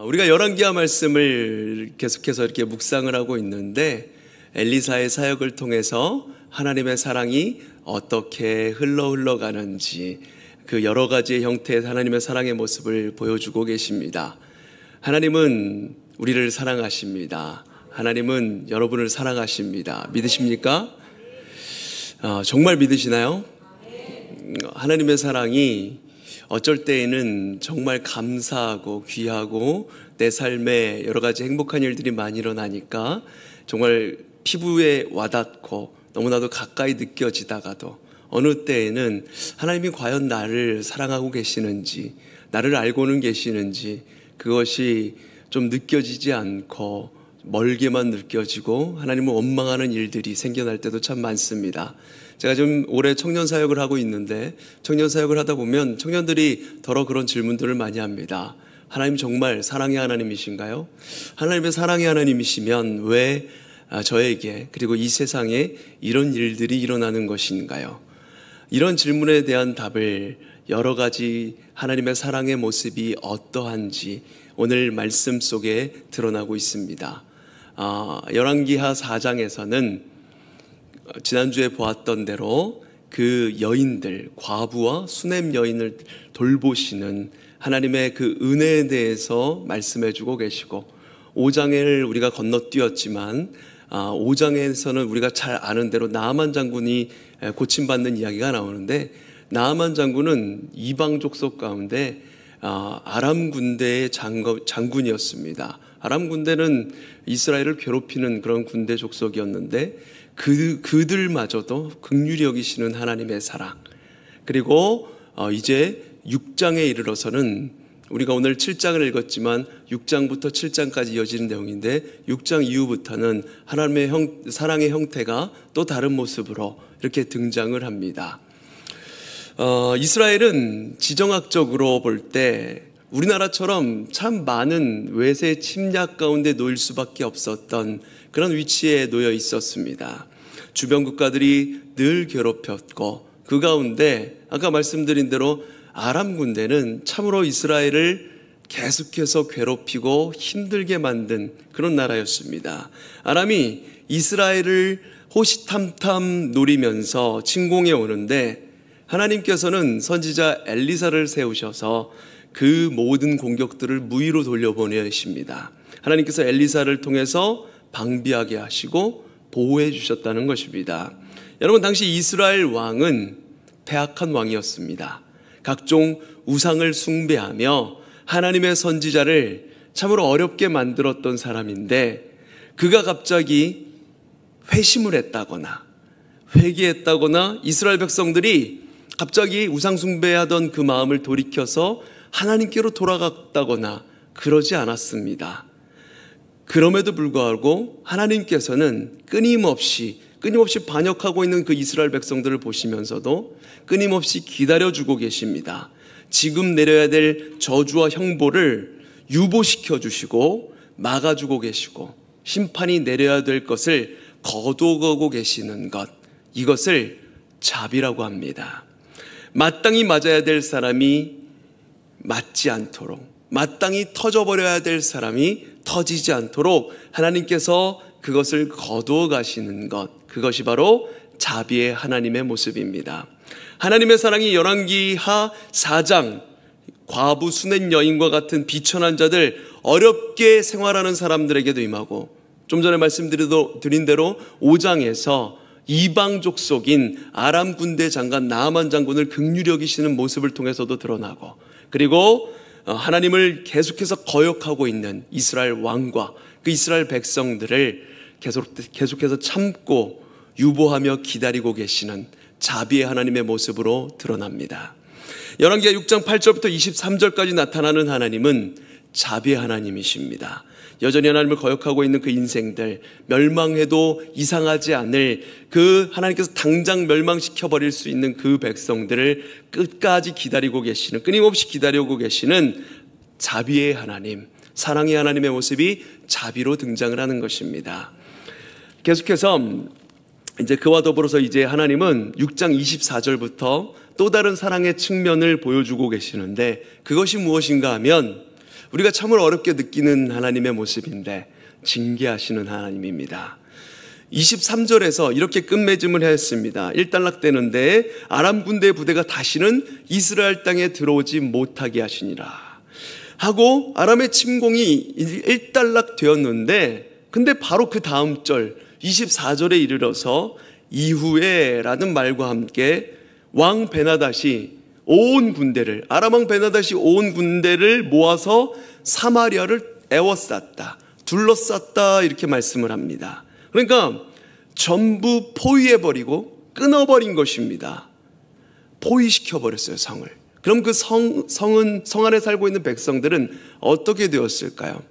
우리가 열왕기하 말씀을 계속해서 이렇게 묵상을 하고 있는데 엘리사의 사역을 통해서 하나님의 사랑이 어떻게 흘러가는지 그 여러 가지의 형태의 하나님의 사랑의 모습을 보여주고 계십니다. 하나님은 우리를 사랑하십니다. 하나님은 여러분을 사랑하십니다. 믿으십니까? 정말 믿으시나요? 하나님의 사랑이 어쩔 때에는 정말 감사하고 귀하고 내 삶에 여러 가지 행복한 일들이 많이 일어나니까 정말 피부에 와닿고 너무나도 가까이 느껴지다가도 어느 때에는 하나님이 과연 나를 사랑하고 계시는지, 나를 알고는 계시는지 그것이 좀 느껴지지 않고 멀게만 느껴지고 하나님을 원망하는 일들이 생겨날 때도 참 많습니다. 제가 지금 올해 청년 사역을 하고 있는데 청년 사역을 하다 보면 청년들이 더러 그런 질문들을 많이 합니다. 하나님 정말 사랑의 하나님이신가요? 하나님의 사랑의 하나님이시면 왜 저에게 그리고 이 세상에 이런 일들이 일어나는 것인가요? 이런 질문에 대한 답을 여러 가지 하나님의 사랑의 모습이 어떠한지 오늘 말씀 속에 드러나고 있습니다. 열왕기하 4장에서는 지난주에 보았던 대로 그 여인들, 과부와 수넴 여인을 돌보시는 하나님의 그 은혜에 대해서 말씀해주고 계시고 5장을 우리가 건너뛰었지만 5장에서는 우리가 잘 아는 대로 나아만 장군이 고침받는 이야기가 나오는데 나아만 장군은 이방 족속 가운데 아람 군대의 장군이었습니다. 아람 군대는 이스라엘을 괴롭히는 그런 군대 족속이었는데 그들마저도 긍휼히 여기시는 하나님의 사랑. 그리고 이제 6장에 이르러서는 우리가 오늘 7장을 읽었지만 6장부터 7장까지 이어지는 내용인데 6장 이후부터는 하나님의 사랑의 형태가 또 다른 모습으로 이렇게 등장을 합니다. 이스라엘은 지정학적으로 볼 때 우리나라처럼 참 많은 외세 침략 가운데 놓일 수밖에 없었던 그런 위치에 놓여 있었습니다. 주변 국가들이 늘 괴롭혔고 그 가운데 아까 말씀드린 대로 아람 군대는 참으로 이스라엘을 계속해서 괴롭히고 힘들게 만든 그런 나라였습니다. 아람이 이스라엘을 호시탐탐 노리면서 침공해 오는데 하나님께서는 선지자 엘리사를 세우셔서 그 모든 공격들을 무위로 돌려보내십니다. 하나님께서 엘리사를 통해서 방비하게 하시고 보호해 주셨다는 것입니다. 여러분, 당시 이스라엘 왕은 패악한 왕이었습니다. 각종 우상을 숭배하며 하나님의 선지자를 참으로 어렵게 만들었던 사람인데 그가 갑자기 회심을 했다거나 회개했다거나 이스라엘 백성들이 갑자기 우상 숭배하던 그 마음을 돌이켜서 하나님께로 돌아갔다거나 그러지 않았습니다. 그럼에도 불구하고 하나님께서는 끊임없이 반역하고 있는 그 이스라엘 백성들을 보시면서도 끊임없이 기다려주고 계십니다. 지금 내려야 될 저주와 형벌을 유보시켜 주시고 막아주고 계시고 심판이 내려야 될 것을 거두고 계시는 것, 이것을 자비라고 합니다. 마땅히 맞아야 될 사람이 맞지 않도록, 마땅히 터져버려야 될 사람이 터지지 않도록 하나님께서 그것을 거두어 가시는 것, 그것이 바로 자비의 하나님의 모습입니다. 하나님의 사랑이 열왕기하 4장 과부 수넴 여인과 같은 비천한 자들, 어렵게 생활하는 사람들에게도 임하고 좀 전에 말씀드린 대로 5장에서 이방 족속인 아람 군대 장관 나아만 장군을 긍휼히 여기시는 모습을 통해서도 드러나고 그리고 하나님을 계속해서 거역하고 있는 이스라엘 왕과 그 이스라엘 백성들을 계속해서 참고 유보하며 기다리고 계시는 자비의 하나님의 모습으로 드러납니다. 열왕기하 6장 8절부터 23절까지 나타나는 하나님은 자비의 하나님이십니다. 여전히 하나님을 거역하고 있는 그 인생들, 멸망해도 이상하지 않을 그 하나님께서 당장 멸망시켜버릴 수 있는 그 백성들을 끝까지 기다리고 계시는, 끊임없이 기다리고 계시는 자비의 하나님, 사랑의 하나님의 모습이 자비로 등장을 하는 것입니다. 계속해서 이제 그와 더불어서 이제 하나님은 6장 24절부터 또 다른 사랑의 측면을 보여주고 계시는데 그것이 무엇인가 하면 우리가 참으로 어렵게 느끼는 하나님의 모습인데 징계하시는 하나님입니다. 23절에서 이렇게 끝맺음을 했습니다. 일단락되는데 아람 군대의 부대가 다시는 이스라엘 땅에 들어오지 못하게 하시니라 하고 아람의 침공이 일단락되었는데, 근데 바로 그 다음 절 24절에 이르러서 이후에 라는 말과 함께 왕 베나닷이 온 군대를, 아람 왕 베나닷이 온 군대를 모아서 사마리아를 에워쌌다, 둘러쌌다, 이렇게 말씀을 합니다. 그러니까 전부 포위해버리고 끊어버린 것입니다. 포위시켜버렸어요, 성을. 그럼 그 성 안에 살고 있는 백성들은 어떻게 되었을까요?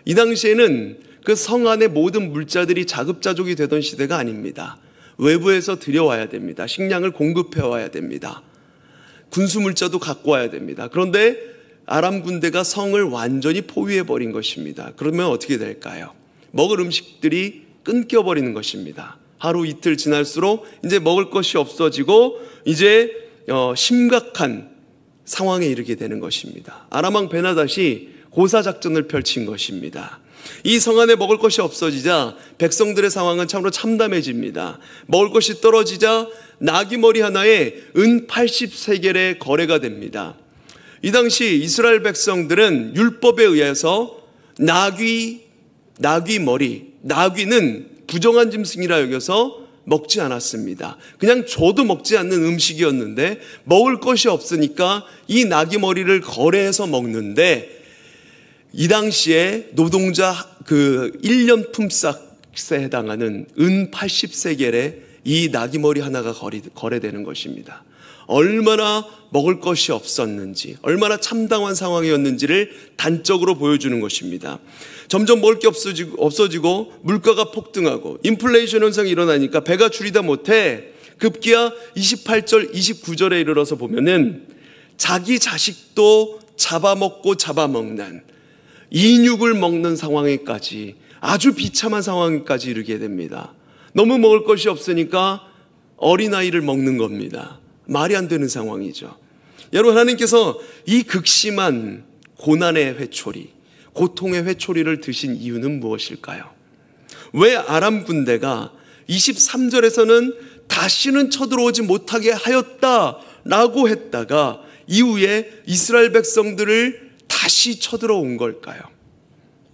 이 당시에는 그 성 안의 모든 물자들이 자급자족이 되던 시대가 아닙니다. 외부에서 들여와야 됩니다. 식량을 공급해 와야 됩니다. 군수 물자도 갖고 와야 됩니다. 그런데 아람 군대가 성을 완전히 포위해버린 것입니다. 그러면 어떻게 될까요? 먹을 음식들이 끊겨버리는 것입니다. 하루 이틀 지날수록 이제 먹을 것이 없어지고 이제 심각한 상황에 이르게 되는 것입니다. 아람 왕 베나닷이 고사작전을 펼친 것입니다. 이 성 안에 먹을 것이 없어지자 백성들의 상황은 참으로 참담해집니다. 먹을 것이 떨어지자 나귀 머리 하나에 은 80세겔의 거래가 됩니다. 이 당시 이스라엘 백성들은 율법에 의해서 나귀 머리, 나귀는 부정한 짐승이라 여겨서 먹지 않았습니다. 그냥 줘도 먹지 않는 음식이었는데 먹을 것이 없으니까 이 나귀 머리를 거래해서 먹는데, 이 당시에 노동자 그 1년 품삯에 해당하는 은 80세겔에 이 나귀 머리 하나가 거래되는 것입니다. 얼마나 먹을 것이 없었는지, 얼마나 참담한 상황이었는지를 단적으로 보여주는 것입니다. 점점 먹을 게 없어지고 물가가 폭등하고 인플레이션 현상이 일어나니까 배가 줄이다 못해 급기야 28절 29절에 이르러서 보면은 자기 자식도 잡아먹고 잡아먹는, 인육을 먹는 상황에까지, 아주 비참한 상황까지 이르게 됩니다. 너무 먹을 것이 없으니까 어린아이를 먹는 겁니다. 말이 안 되는 상황이죠. 여러분, 하나님께서 이 극심한 고난의 회초리, 고통의 회초리를 드신 이유는 무엇일까요? 왜 아람 군대가 23절에서는 다시는 쳐들어오지 못하게 하였다라고 했다가 이후에 이스라엘 백성들을 다시 쳐들어온 걸까요?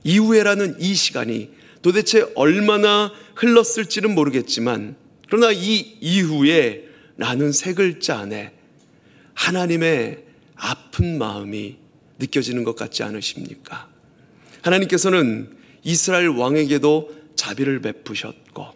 이후에라는 이 시간이 도대체 얼마나 흘렀을지는 모르겠지만, 그러나 이 이후에 라는 세 글자 안에 하나님의 아픈 마음이 느껴지는 것 같지 않으십니까? 하나님께서는 이스라엘 왕에게도 자비를 베푸셨고,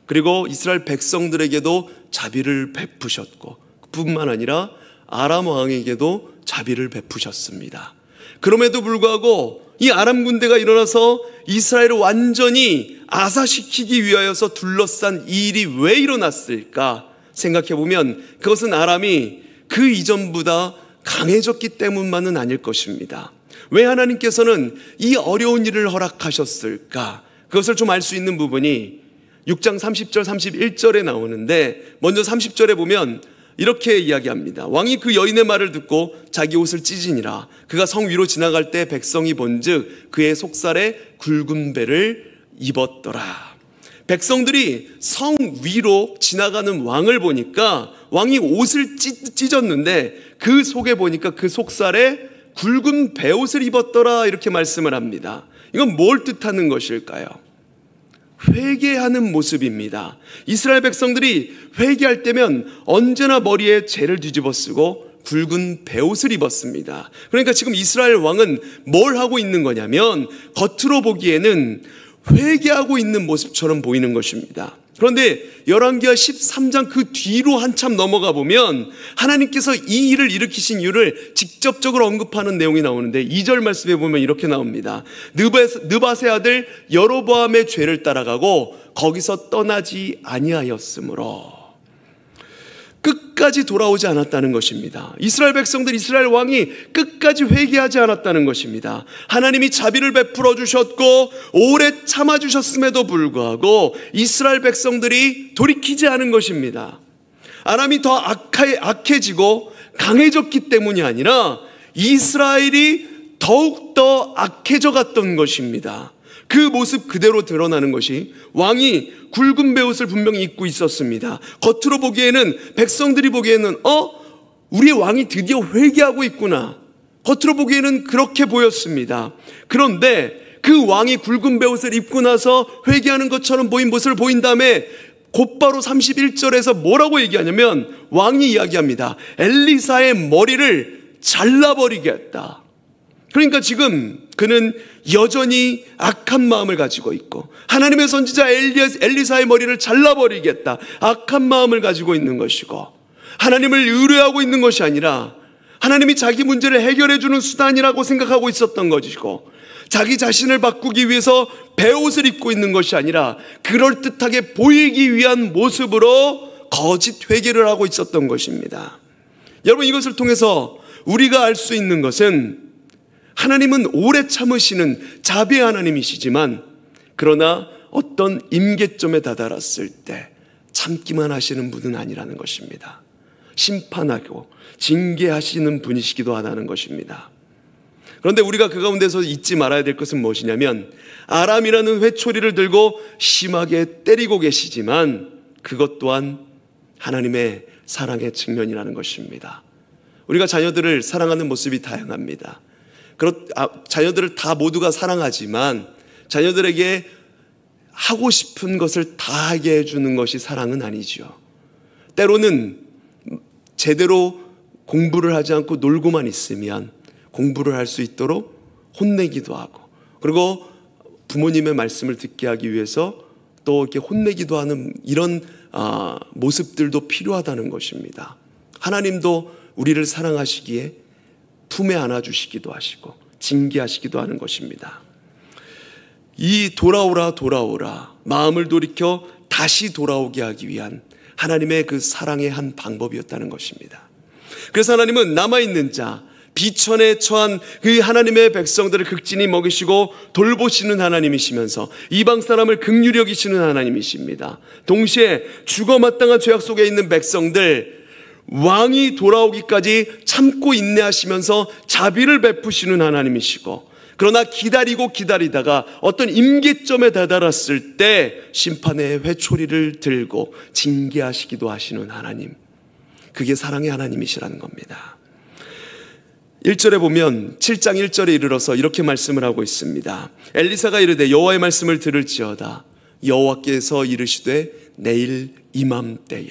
그리고 이스라엘 백성들에게도 자비를 베푸셨고, 뿐만 아니라 아람 왕에게도 자비를 베푸셨습니다. 그럼에도 불구하고 이 아람 군대가 일어나서 이스라엘을 완전히 아사시키기 위하여서 둘러싼 이 일이 왜 일어났을까 생각해보면, 그것은 아람이 그 이전보다 강해졌기 때문만은 아닐 것입니다. 왜 하나님께서는 이 어려운 일을 허락하셨을까? 그것을 좀 알 수 있는 부분이 6장 30절 31절에 나오는데, 먼저 30절에 보면 이렇게 이야기합니다. 왕이 그 여인의 말을 듣고 자기 옷을 찢으니라. 그가 성 위로 지나갈 때 백성이 본즉 그의 속살에 굵은 배를 입었더라. 백성들이 성 위로 지나가는 왕을 보니까 왕이 옷을 찢었는데 그 속에 보니까 그 속살에 굵은 배옷을 입었더라, 이렇게 말씀을 합니다. 이건 뭘 뜻하는 것일까요? 회개하는 모습입니다. 이스라엘 백성들이 회개할 때면 언제나 머리에 재를 뒤집어 쓰고 굵은 배옷을 입었습니다. 그러니까 지금 이스라엘 왕은 뭘 하고 있는 거냐면 겉으로 보기에는 회개하고 있는 모습처럼 보이는 것입니다. 그런데 열왕기하 13장 그 뒤로 한참 넘어가 보면 하나님께서 이 일을 일으키신 이유를 직접적으로 언급하는 내용이 나오는데, 2절 말씀에 보면 이렇게 나옵니다. 느밧의 아들 여로보암의 죄를 따라가고 거기서 떠나지 아니하였으므로. 끝까지 돌아오지 않았다는 것입니다. 이스라엘 백성들, 이스라엘 왕이 끝까지 회개하지 않았다는 것입니다. 하나님이 자비를 베풀어 주셨고 오래 참아 주셨음에도 불구하고 이스라엘 백성들이 돌이키지 않은 것입니다. 아람이 더 악해지고 강해졌기 때문이 아니라 이스라엘이 더욱더 악해져 갔던 것입니다. 그 모습 그대로 드러나는 것이, 왕이 굵은 베옷을 분명히 입고 있었습니다. 겉으로 보기에는, 백성들이 보기에는 우리의 왕이 드디어 회개하고 있구나, 겉으로 보기에는 그렇게 보였습니다. 그런데 그 왕이 굵은 베옷을 입고 나서 회개하는 것처럼 보인 모습을 보인 다음에 곧바로 31절에서 뭐라고 얘기하냐면, 왕이 이야기합니다. 엘리사의 머리를 잘라버리겠다. 그러니까 지금 그는 여전히 악한 마음을 가지고 있고, 하나님의 선지자 엘리사의 머리를 잘라버리겠다, 악한 마음을 가지고 있는 것이고, 하나님을 의뢰하고 있는 것이 아니라 하나님이 자기 문제를 해결해 주는 수단이라고 생각하고 있었던 것이고, 자기 자신을 바꾸기 위해서 베옷을 입고 있는 것이 아니라 그럴듯하게 보이기 위한 모습으로 거짓 회개를 하고 있었던 것입니다. 여러분, 이것을 통해서 우리가 알 수 있는 것은, 하나님은 오래 참으시는 자비의 하나님이시지만, 그러나 어떤 임계점에 다다랐을 때 참기만 하시는 분은 아니라는 것입니다. 심판하고 징계하시는 분이시기도 하다는 것입니다. 그런데 우리가 그 가운데서 잊지 말아야 될 것은 무엇이냐면, 아람이라는 회초리를 들고 심하게 때리고 계시지만 그것 또한 하나님의 사랑의 측면이라는 것입니다. 우리가 자녀들을 사랑하는 모습이 다양합니다. 자녀들을 다 모두가 사랑하지만 자녀들에게 하고 싶은 것을 다 하게 해주는 것이 사랑은 아니죠. 때로는 제대로 공부를 하지 않고 놀고만 있으면 공부를 할 수 있도록 혼내기도 하고, 그리고 부모님의 말씀을 듣게 하기 위해서 또 이렇게 혼내기도 하는 이런 모습들도 필요하다는 것입니다. 하나님도 우리를 사랑하시기에 품에 안아주시기도 하시고 징계하시기도 하는 것입니다. 이 돌아오라 돌아오라, 마음을 돌이켜 다시 돌아오게 하기 위한 하나님의 그 사랑의 한 방법이었다는 것입니다. 그래서 하나님은 남아있는 자, 비천에 처한 그 하나님의 백성들을 극진히 먹이시고 돌보시는 하나님이시면서 이방 사람을 긍휼히 여기시는 하나님이십니다. 동시에 죽어 마땅한 죄악 속에 있는 백성들, 왕이 돌아오기까지 참고 인내하시면서 자비를 베푸시는 하나님이시고, 그러나 기다리다가 어떤 임계점에 다다랐을 때 심판의 회초리를 들고 징계하시기도 하시는 하나님, 그게 사랑의 하나님이시라는 겁니다. 1절에 보면 7장 1절에 이르러서 이렇게 말씀을 하고 있습니다. 엘리사가 이르되 여호와의 말씀을 들을지어다. 여호와께서 이르시되 내일 이맘때에.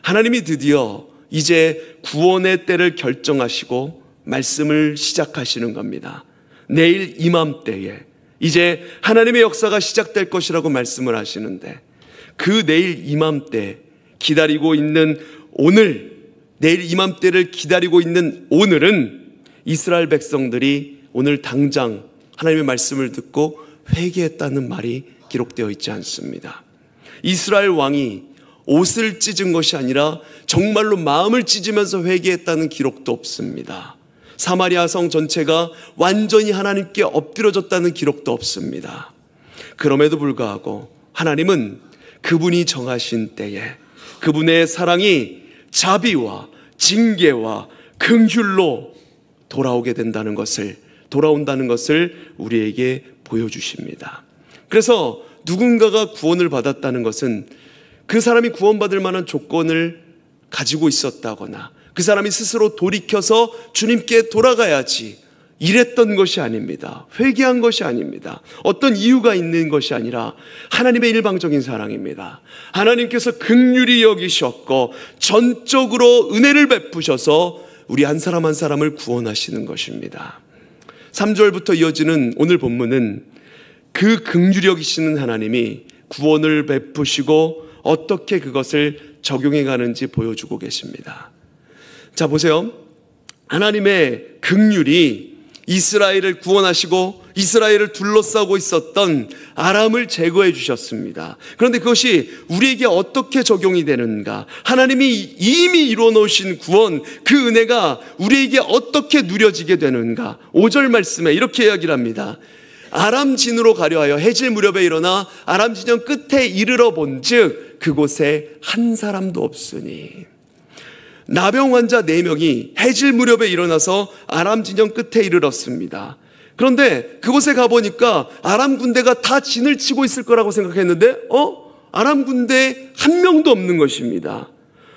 하나님이 드디어 이제 구원의 때를 결정하시고 말씀을 시작하시는 겁니다. 내일 이맘때에 이제 하나님의 역사가 시작될 것이라고 말씀을 하시는데, 그 내일 이맘때 기다리고 있는 오늘, 내일 이맘때를 기다리고 있는 오늘은 이스라엘 백성들이 오늘 당장 하나님의 말씀을 듣고 회개했다는 말이 기록되어 있지 않습니다. 이스라엘 왕이 옷을 찢은 것이 아니라 정말로 마음을 찢으면서 회개했다는 기록도 없습니다. 사마리아 성 전체가 완전히 하나님께 엎드려졌다는 기록도 없습니다. 그럼에도 불구하고 하나님은 그분이 정하신 때에 그분의 사랑이 자비와 징계와 긍휼로 돌아온다는 것을 우리에게 보여주십니다. 그래서 누군가가 구원을 받았다는 것은 그 사람이 구원받을 만한 조건을 가지고 있었다거나 그 사람이 스스로 돌이켜서 주님께 돌아가야지 이랬던 것이 아닙니다. 회개한 것이 아닙니다. 어떤 이유가 있는 것이 아니라 하나님의 일방적인 사랑입니다. 하나님께서 긍휼히 여기셨고 전적으로 은혜를 베푸셔서 우리 한 사람 한 사람을 구원하시는 것입니다. 3절부터 이어지는 오늘 본문은 그 긍휼히 여기시는 하나님이 구원을 베푸시고 어떻게 그것을 적용해 가는지 보여주고 계십니다. 자, 보세요. 하나님의 긍휼이 이스라엘을 구원하시고 이스라엘을 둘러싸고 있었던 아람을 제거해 주셨습니다. 그런데 그것이 우리에게 어떻게 적용이 되는가? 하나님이 이미 이루어 놓으신 구원, 그 은혜가 우리에게 어떻게 누려지게 되는가? 5절 말씀에 이렇게 이야기를 합니다. 아람 진으로 가려 하여 해질 무렵에 일어나 아람 진영 끝에 이르러 본즉 그곳에 한 사람도 없으니. 나병 환자 4명이 해질 무렵에 일어나서 아람 진영 끝에 이르렀습니다. 그런데 그곳에 가보니까 아람 군대가 다 진을 치고 있을 거라고 생각했는데 아람 군대 한 명도 없는 것입니다.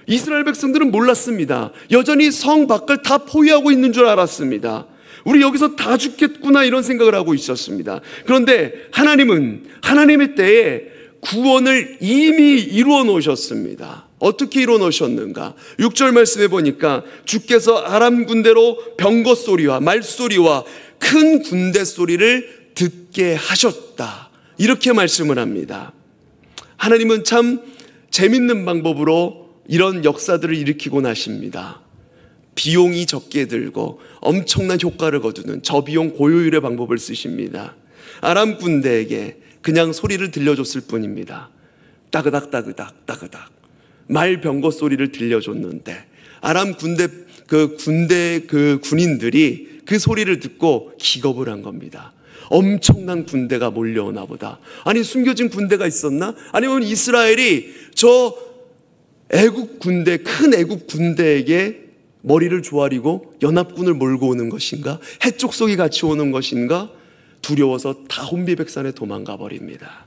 이스라엘 백성들은 몰랐습니다. 여전히 성 밖을 다 포위하고 있는 줄 알았습니다. 우리 여기서 다 죽겠구나 이런 생각을 하고 있었습니다. 그런데 하나님은 하나님의 때에 구원을 이미 이루어 놓으셨습니다. 어떻게 이루어 놓으셨는가? 6절 말씀해 보니까 주께서 아람 군대로 병거 소리와 말소리와 큰 군대 소리를 듣게 하셨다. 이렇게 말씀을 합니다. 하나님은 참 재밌는 방법으로 이런 역사들을 일으키곤 하십니다. 비용이 적게 들고 엄청난 효과를 거두는 저비용 고효율의 방법을 쓰십니다. 아람 군대에게 그냥 소리를 들려줬을 뿐입니다. 따그닥 따그닥 따그닥 말 병거 소리를 들려줬는데 아람 군대 군인들이 그 소리를 듣고 기겁을 한 겁니다. 엄청난 군대가 몰려오나 보다. 아니 숨겨진 군대가 있었나? 아니면 이스라엘이 저 애국 군대, 큰 애국 군대에게 머리를 조아리고 연합군을 몰고 오는 것인가? 해족속이 같이 오는 것인가? 두려워서 다 혼비백산에 도망가 버립니다.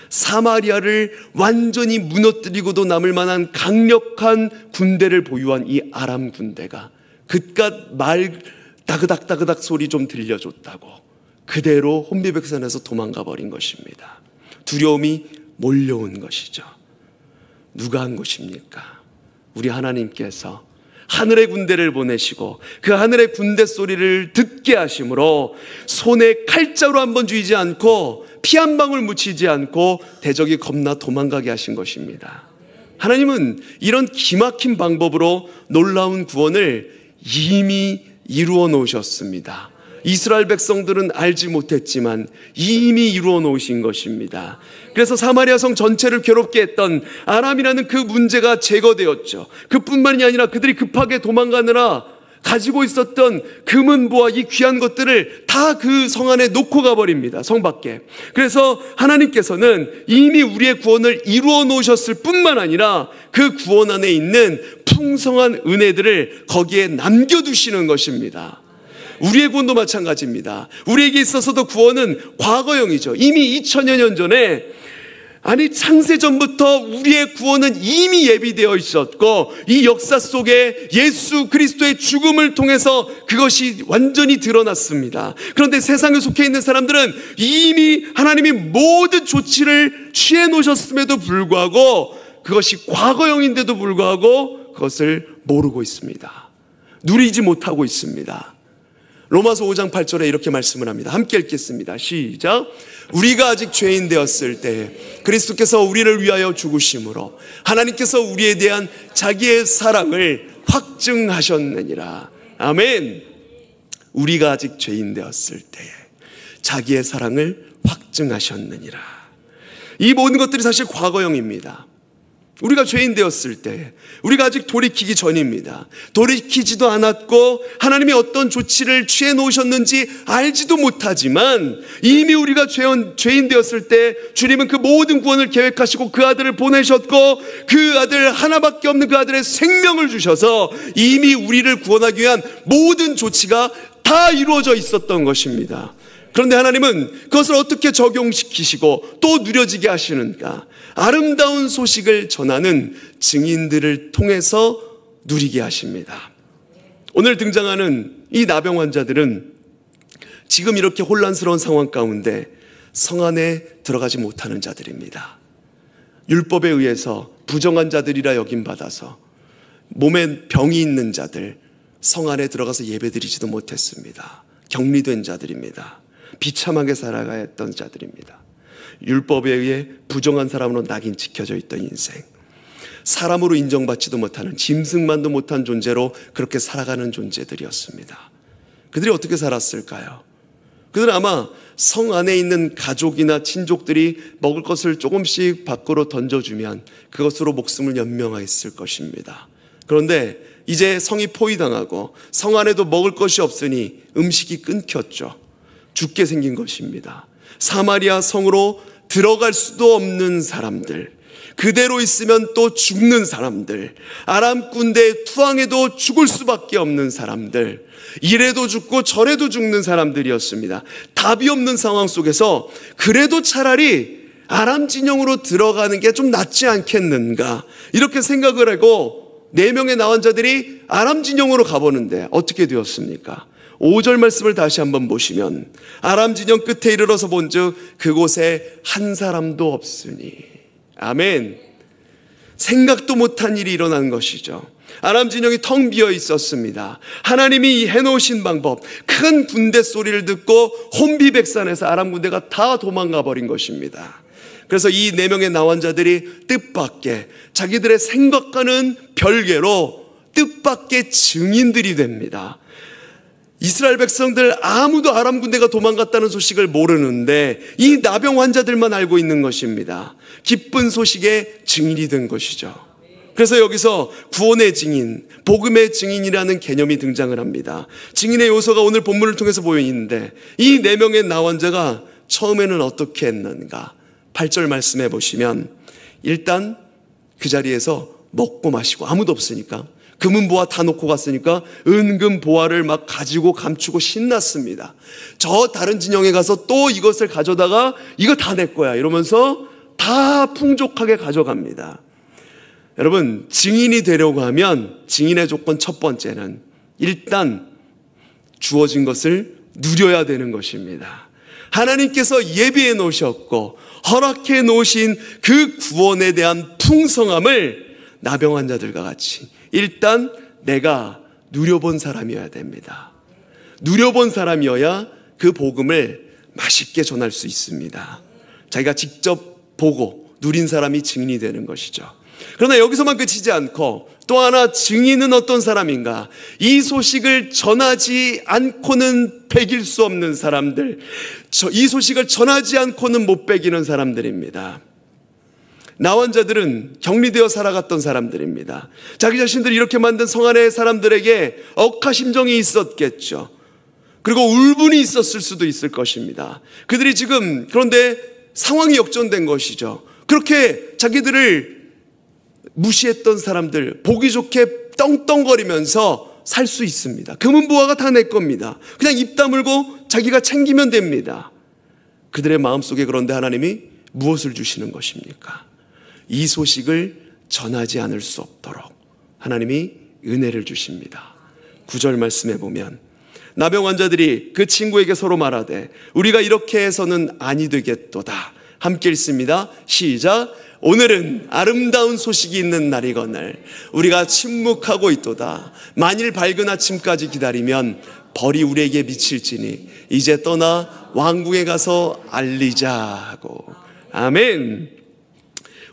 사마리아를 완전히 무너뜨리고도 남을 만한 강력한 군대를 보유한 이 아람 군대가 그깟 말 따그닥 따그닥 소리 좀 들려줬다고 그대로 혼비백산에서 도망가 버린 것입니다. 두려움이 몰려온 것이죠. 누가 한 것입니까? 우리 하나님께서 하늘의 군대를 보내시고 그 하늘의 군대 소리를 듣게 하심으로 손에 칼자루 한번 쥐지 않고 피 한 방울 묻히지 않고 대적이 겁나 도망가게 하신 것입니다. 하나님은 이런 기막힌 방법으로 놀라운 구원을 이미 이루어 놓으셨습니다. 이스라엘 백성들은 알지 못했지만 이미 이루어 놓으신 것입니다. 그래서 사마리아 성 전체를 괴롭게 했던 아람이라는 그 문제가 제거되었죠. 그뿐만이 아니라 그들이 급하게 도망가느라 가지고 있었던 금은보와 이 귀한 것들을 다 그 성 안에 놓고 가버립니다. 성 밖에. 그래서 하나님께서는 이미 우리의 구원을 이루어 놓으셨을 뿐만 아니라 그 구원 안에 있는 풍성한 은혜들을 거기에 남겨두시는 것입니다. 우리의 구원도 마찬가지입니다. 우리에게 있어서도 구원은 과거형이죠. 이미 2000여 년 전에 창세전부터 우리의 구원은 이미 예비되어 있었고 이 역사 속에 예수 그리스도의 죽음을 통해서 그것이 완전히 드러났습니다. 그런데 세상에 속해 있는 사람들은 이미 하나님이 모든 조치를 취해 놓으셨음에도 불구하고 그것이 과거형인데도 불구하고 그것을 모르고 있습니다. 누리지 못하고 있습니다. 로마서 5장 8절에 이렇게 말씀을 합니다. 함께 읽겠습니다. 시작. 우리가 아직 죄인 되었을 때 그리스도께서 우리를 위하여 죽으심으로 하나님께서 우리에 대한 자기의 사랑을 확증하셨느니라. 아멘. 우리가 아직 죄인 되었을 때 자기의 사랑을 확증하셨느니라. 이 모든 것들이 사실 과거형입니다. 우리가 죄인 되었을 때 우리가 아직 돌이키기 전입니다. 돌이키지도 않았고 하나님이 어떤 조치를 취해 놓으셨는지 알지도 못하지만 이미 우리가 죄인 되었을 때 주님은 그 모든 구원을 계획하시고 그 아들을 보내셨고 그 아들 하나밖에 없는 그 아들의 생명을 주셔서 이미 우리를 구원하기 위한 모든 조치가 다 이루어져 있었던 것입니다. 그런데 하나님은 그것을 어떻게 적용시키시고 또 누려지게 하시는가? 아름다운 소식을 전하는 증인들을 통해서 누리게 하십니다. 오늘 등장하는 이 나병 환자들은 지금 이렇게 혼란스러운 상황 가운데 성 안에 들어가지 못하는 자들입니다. 율법에 의해서 부정한 자들이라 여김받아서 몸에 병이 있는 자들, 성 안에 들어가서 예배드리지도 못했습니다. 격리된 자들입니다. 비참하게 살아가야 했던 자들입니다. 율법에 의해 부정한 사람으로 낙인 찍혀져 있던 인생, 사람으로 인정받지도 못하는, 짐승만도 못한 존재로 그렇게 살아가는 존재들이었습니다. 그들이 어떻게 살았을까요? 그들은 아마 성 안에 있는 가족이나 친족들이 먹을 것을 조금씩 밖으로 던져주면 그것으로 목숨을 연명했을 것입니다. 그런데 이제 성이 포위당하고 성 안에도 먹을 것이 없으니 음식이 끊겼죠. 죽게 생긴 것입니다. 사마리아 성으로 들어갈 수도 없는 사람들, 그대로 있으면 또 죽는 사람들, 아람 군대의 투항에도 죽을 수밖에 없는 사람들, 이래도 죽고 저래도 죽는 사람들이었습니다. 답이 없는 상황 속에서 그래도 차라리 아람 진영으로 들어가는 게 좀 낫지 않겠는가, 이렇게 생각을 하고 4명의 나환자들이 아람 진영으로 가보는데 어떻게 되었습니까? 5절 말씀을 다시 한번 보시면, 아람 진영 끝에 이르러서 본즉 그곳에 한 사람도 없으니. 아멘. 생각도 못한 일이 일어난 것이죠. 아람 진영이 텅 비어 있었습니다. 하나님이 해놓으신 방법, 큰 군대 소리를 듣고 혼비백산해서 아람 군대가 다 도망가 버린 것입니다. 그래서 이 4명의 나환자들이 뜻밖의, 자기들의 생각과는 별개로 뜻밖의 증인들이 됩니다. 이스라엘 백성들 아무도 아람 군대가 도망갔다는 소식을 모르는데 이 나병 환자들만 알고 있는 것입니다. 기쁜 소식의 증인이 된 것이죠. 그래서 여기서 구원의 증인, 복음의 증인이라는 개념이 등장을 합니다. 증인의 요소가 오늘 본문을 통해서 보이는데, 이 4명의 나환자가 처음에는 어떻게 했는가? 8절 말씀해 보시면, 일단 그 자리에서 먹고 마시고, 아무도 없으니까 금은보화 다 놓고 갔으니까 은금보화를 막 가지고 감추고 신났습니다. 저 다른 진영에 가서 또 이것을 가져다가 이거 다 내 거야 이러면서 다 풍족하게 가져갑니다. 여러분, 증인이 되려고 하면 증인의 조건 첫 번째는 일단 주어진 것을 누려야 되는 것입니다. 하나님께서 예비해 놓으셨고 허락해 놓으신 그 구원에 대한 풍성함을 나병 환자들과 같이 일단 내가 누려본 사람이어야 됩니다. 누려본 사람이어야 그 복음을 맛있게 전할 수 있습니다. 자기가 직접 보고 누린 사람이 증인이 되는 것이죠. 그러나 여기서만 그치지 않고 또 하나, 증인은 어떤 사람인가? 이 소식을 전하지 않고는 배길 수 없는 사람들, 이 소식을 전하지 않고는 못 배기는 사람들입니다. 나환자들은 격리되어 살아갔던 사람들입니다. 자기 자신들이 이렇게 만든 성 안의 사람들에게 억하심정이 있었겠죠. 그리고 울분이 있었을 수도 있을 것입니다. 그들이 지금 그런데 상황이 역전된 것이죠. 그렇게 자기들을 무시했던 사람들, 보기 좋게 떵떵거리면서 살 수 있습니다. 금은보화가 다 내 겁니다. 그냥 입 다물고 자기가 챙기면 됩니다. 그들의 마음속에 그런데 하나님이 무엇을 주시는 것입니까? 이 소식을 전하지 않을 수 없도록 하나님이 은혜를 주십니다. 9절 말씀해 보면, 나병 환자들이 그 친구에게 서로 말하되 우리가 이렇게 해서는 아니 되겠도다. 함께 읽습니다. 시작. 오늘은 아름다운 소식이 있는 날이거늘 우리가 침묵하고 있도다. 만일 밝은 아침까지 기다리면 벌이 우리에게 미칠지니 이제 떠나 왕궁에 가서 알리자 하고. 아멘.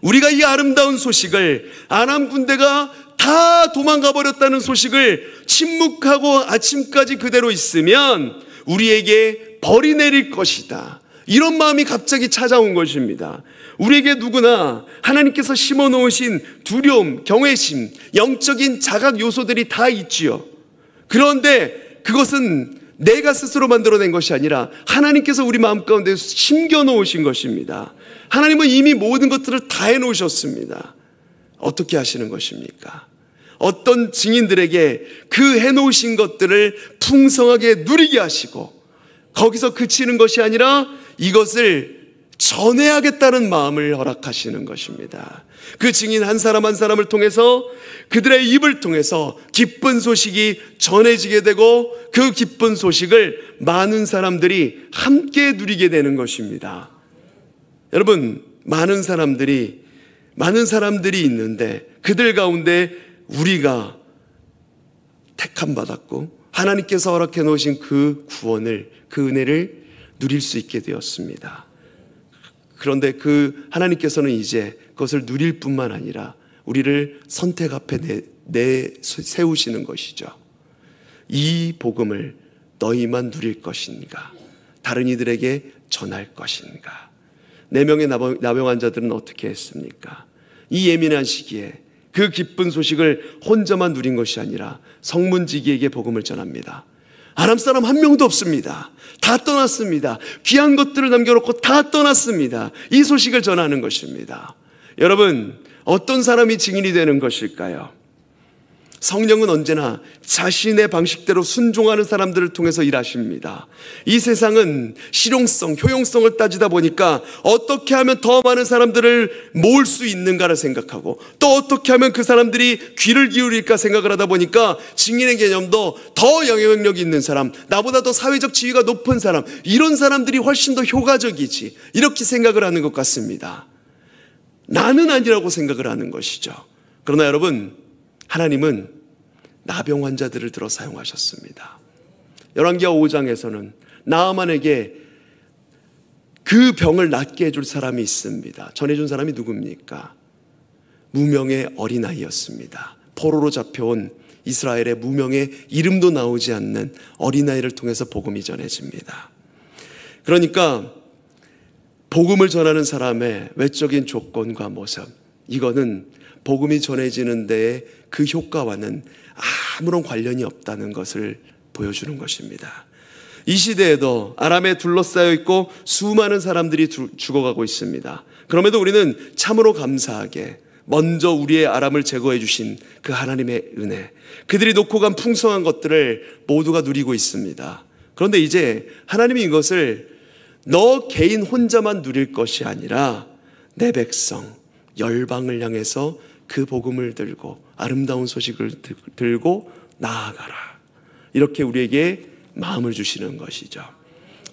우리가 이 아름다운 소식을, 아람 군대가 다 도망가 버렸다는 소식을 침묵하고 아침까지 그대로 있으면 우리에게 벌이 내릴 것이다, 이런 마음이 갑자기 찾아온 것입니다. 우리에게 누구나 하나님께서 심어놓으신 두려움, 경외심, 영적인 자각 요소들이 다 있지요. 그런데 그것은 내가 스스로 만들어낸 것이 아니라 하나님께서 우리 마음 가운데 심겨놓으신 것입니다. 하나님은 이미 모든 것들을 다 해놓으셨습니다. 어떻게 하시는 것입니까? 어떤 증인들에게 그 해놓으신 것들을 풍성하게 누리게 하시고 거기서 그치는 것이 아니라 이것을 전해야겠다는 마음을 허락하시는 것입니다. 그 증인 한 사람 한 사람을 통해서, 그들의 입을 통해서 기쁜 소식이 전해지게 되고 그 기쁜 소식을 많은 사람들이 함께 누리게 되는 것입니다. 여러분, 많은 사람들이 있는데 그들 가운데 우리가 택함 받았고 하나님께서 허락해 놓으신 그 구원을, 그 은혜를 누릴 수 있게 되었습니다. 그런데 그 하나님께서는 이제 그것을 누릴 뿐만 아니라 우리를 선택 앞에 세우시는 것이죠. 이 복음을 너희만 누릴 것인가? 다른 이들에게 전할 것인가? 4명의 나병 환자들은 어떻게 했습니까? 이 예민한 시기에 그 기쁜 소식을 혼자만 누린 것이 아니라 성문지기에게 복음을 전합니다. 아람 사람 한 명도 없습니다. 다 떠났습니다. 귀한 것들을 남겨놓고 다 떠났습니다. 이 소식을 전하는 것입니다. 여러분, 어떤 사람이 증인이 되는 것일까요? 성령은 언제나 자신의 방식대로 순종하는 사람들을 통해서 일하십니다. 이 세상은 실용성, 효용성을 따지다 보니까 어떻게 하면 더 많은 사람들을 모을 수 있는가를 생각하고, 또 어떻게 하면 그 사람들이 귀를 기울일까 생각을 하다 보니까 증인의 개념도 더 영향력이 있는 사람, 나보다 더 사회적 지위가 높은 사람, 이런 사람들이 훨씬 더 효과적이지, 이렇게 생각을 하는 것 같습니다. 나는 아니라고 생각을 하는 것이죠. 그러나 여러분, 하나님은 나병 환자들을 들어 사용하셨습니다. 열왕기하 5장에서는 나아만에게 그 병을 낫게 해줄 사람이 있습니다. 전해준 사람이 누굽니까? 무명의 어린아이였습니다. 포로로 잡혀온 이스라엘의 무명의 이름도 나오지 않는 어린아이를 통해서 복음이 전해집니다. 그러니까 복음을 전하는 사람의 외적인 조건과 모습, 이거는 복음이 전해지는 데에 그 효과와는 아무런 관련이 없다는 것을 보여주는 것입니다. 이 시대에도 아람에 둘러싸여 있고 수많은 사람들이 죽어가고 있습니다. 그럼에도 우리는 참으로 감사하게 먼저 우리의 아람을 제거해 주신 그 하나님의 은혜, 그들이 놓고 간 풍성한 것들을 모두가 누리고 있습니다. 그런데 이제 하나님이 이것을 너 개인 혼자만 누릴 것이 아니라 내 백성 열방을 향해서 그 복음을 들고 아름다운 소식을 들고 나아가라, 이렇게 우리에게 마음을 주시는 것이죠.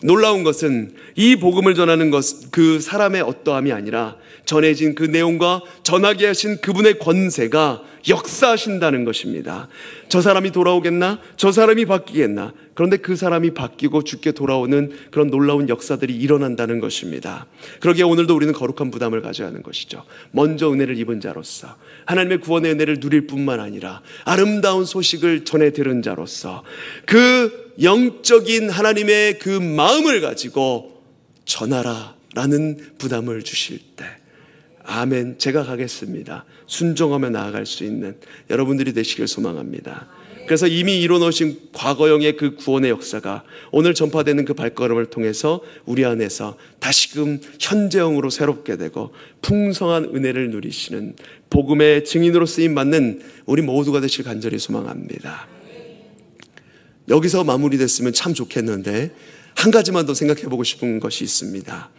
놀라운 것은 이 복음을 전하는 것, 그 사람의 어떠함이 아니라 전해진 그 내용과 전하게 하신 그분의 권세가 역사하신다는 것입니다. 저 사람이 돌아오겠나? 저 사람이 바뀌겠나? 그런데 그 사람이 바뀌고 죽게 돌아오는 그런 놀라운 역사들이 일어난다는 것입니다. 그러기에 오늘도 우리는 거룩한 부담을 가져야 하는 것이죠. 먼저 은혜를 입은 자로서 하나님의 구원의 은혜를 누릴 뿐만 아니라 아름다운 소식을 전해 들은 자로서 그 영적인 하나님의 그 마음을 가지고 전하라라는 부담을 주실 때, 아멘, 제가 가겠습니다, 순종하며 나아갈 수 있는 여러분들이 되시길 소망합니다. 그래서 이미 이뤄놓으신 과거형의 그 구원의 역사가 오늘 전파되는 그 발걸음을 통해서 우리 안에서 다시금 현재형으로 새롭게 되고 풍성한 은혜를 누리시는 복음의 증인으로 쓰임받는 우리 모두가 되실 간절히 소망합니다. 여기서 마무리됐으면 참 좋겠는데 한 가지만 더 생각해보고 싶은 것이 있습니다.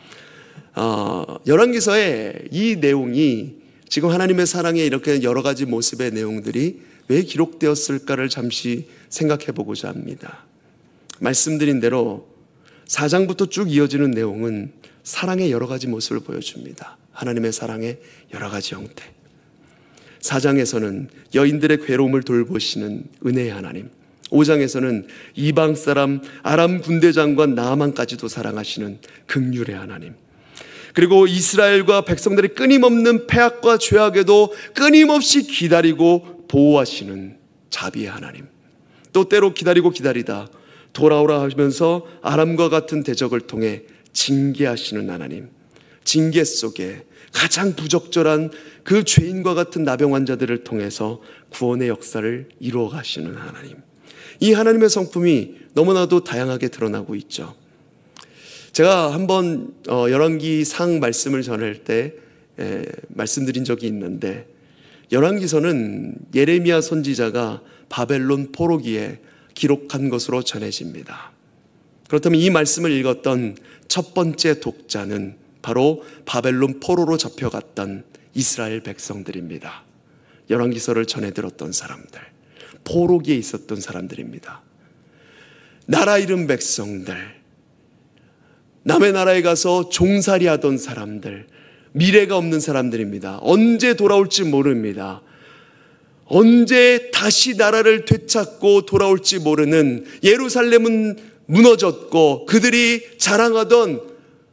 열왕기서의 이 내용이 지금 하나님의 사랑의 이렇게 여러 가지 모습의 내용들이 왜 기록되었을까를 잠시 생각해보고자 합니다. 말씀드린 대로 4장부터 쭉 이어지는 내용은 사랑의 여러 가지 모습을 보여줍니다. 하나님의 사랑의 여러 가지 형태. 4장에서는 여인들의 괴로움을 돌보시는 은혜의 하나님, 5장에서는 이방 사람 아람 군대 장관 나아만까지도 사랑하시는 긍휼의 하나님, 그리고 이스라엘과 백성들의 끊임없는 패악과 죄악에도 끊임없이 기다리고 보호하시는 자비의 하나님, 또 때로 기다리다 돌아오라 하면서 아람과 같은 대적을 통해 징계하시는 하나님, 징계 속에 가장 부적절한 그 죄인과 같은 나병 환자들을 통해서 구원의 역사를 이루어 가시는 하나님, 이 하나님의 성품이 너무나도 다양하게 드러나고 있죠. 제가 한번 열왕기상 말씀을 전할 때 말씀드린 적이 있는데, 열왕기서는 예레미야 선지자가 바벨론 포로기에 기록한 것으로 전해집니다. 그렇다면 이 말씀을 읽었던 첫 번째 독자는 바로 바벨론 포로로 잡혀갔던 이스라엘 백성들입니다. 열왕기서를 전해 들었던 사람들, 포로기에 있었던 사람들입니다. 나라 잃은 백성들, 남의 나라에 가서 종살이 하던 사람들, 미래가 없는 사람들입니다. 언제 돌아올지 모릅니다. 언제 다시 나라를 되찾고 돌아올지 모르는, 예루살렘은 무너졌고 그들이 자랑하던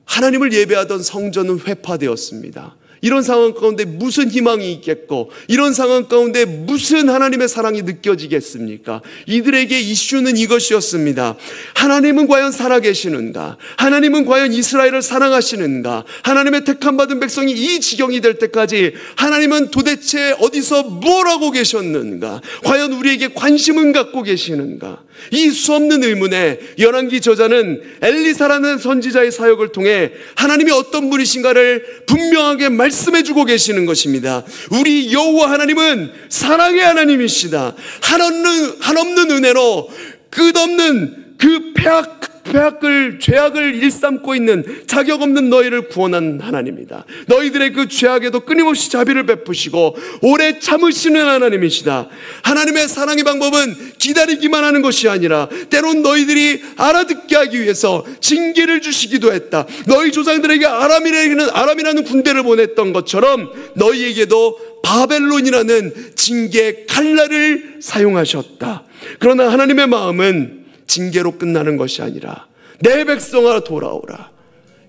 하나님을 예배하던 성전은 회파되었습니다. 이런 상황 가운데 무슨 희망이 있겠고, 이런 상황 가운데 무슨 하나님의 사랑이 느껴지겠습니까? 이들에게 이슈는 이것이었습니다. 하나님은 과연 살아계시는가? 하나님은 과연 이스라엘을 사랑하시는가? 하나님의 택함받은 백성이 이 지경이 될 때까지 하나님은 도대체 어디서 뭘 하고 계셨는가? 과연 우리에게 관심은 갖고 계시는가? 이 수없는 의문에 열왕기 저자는 엘리사라는 선지자의 사역을 통해 하나님이 어떤 분이신가를 분명하게 말씀해주고 계시는 것입니다. 우리 여호와 하나님은 사랑의 하나님이시다. 한없는 은혜로 끝없는 그 죄악을 일삼고 있는 자격 없는 너희를 구원한 하나님이다. 너희들의 그 죄악에도 끊임없이 자비를 베푸시고 오래 참으시는 하나님이시다. 하나님의 사랑의 방법은 기다리기만 하는 것이 아니라 때론 너희들이 알아듣게 하기 위해서 징계를 주시기도 했다. 너희 조상들에게 아람이라는 군대를 보냈던 것처럼 너희에게도 바벨론이라는 징계 칼날을 사용하셨다. 그러나 하나님의 마음은 징계로 끝나는 것이 아니라 내 백성아 돌아오라,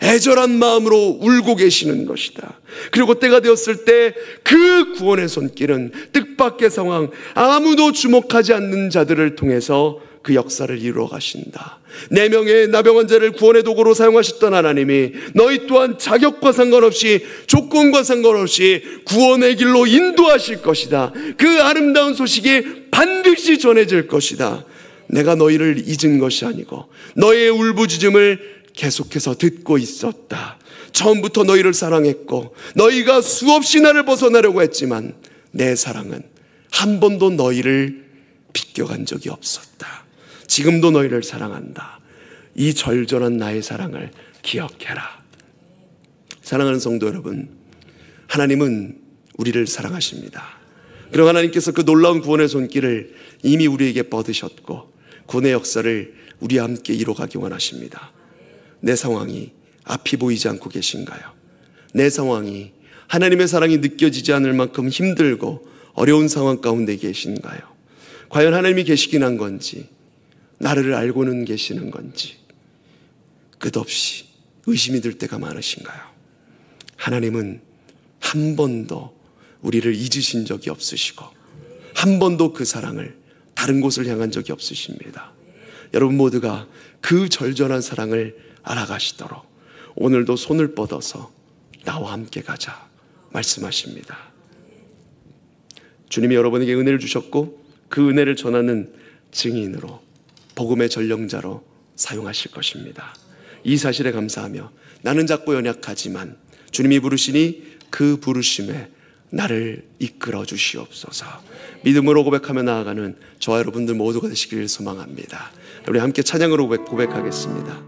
애절한 마음으로 울고 계시는 것이다. 그리고 때가 되었을 때 그 구원의 손길은 뜻밖의 상황, 아무도 주목하지 않는 자들을 통해서 그 역사를 이루어 가신다. 4명의 나병 자를 구원의 도구로 사용하셨던 하나님이 너희 또한 자격과 상관없이, 조건과 상관없이 구원의 길로 인도하실 것이다. 그 아름다운 소식이 반드시 전해질 것이다. 내가 너희를 잊은 것이 아니고 너희의 울부짖음을 계속해서 듣고 있었다. 처음부터 너희를 사랑했고 너희가 수없이 나를 벗어나려고 했지만 내 사랑은 한 번도 너희를 비껴간 적이 없었다. 지금도 너희를 사랑한다. 이 절절한 나의 사랑을 기억해라. 사랑하는 성도 여러분, 하나님은 우리를 사랑하십니다. 그리고 하나님께서 그 놀라운 구원의 손길을 이미 우리에게 뻗으셨고 구원의 역사를 우리와 함께 이뤄가기 원하십니다. 내 상황이 앞이 보이지 않고 계신가요? 내 상황이 하나님의 사랑이 느껴지지 않을 만큼 힘들고 어려운 상황 가운데 계신가요? 과연 하나님이 계시긴 한 건지, 나를 알고는 계시는 건지 끝없이 의심이 들 때가 많으신가요? 하나님은 한 번도 우리를 잊으신 적이 없으시고 한 번도 그 사랑을 다른 곳을 향한 적이 없으십니다. 여러분 모두가 그 절절한 사랑을 알아가시도록 오늘도 손을 뻗어서 나와 함께 가자 말씀하십니다. 주님이 여러분에게 은혜를 주셨고 그 은혜를 전하는 증인으로, 복음의 전령자로 사용하실 것입니다. 이 사실에 감사하며 나는 작고 연약하지만 주님이 부르시니 그 부르심에 나를 이끌어 주시옵소서. 믿음으로 고백하며 나아가는 저와 여러분들 모두가 되시길 소망합니다. 우리 함께 찬양으로 고백하겠습니다.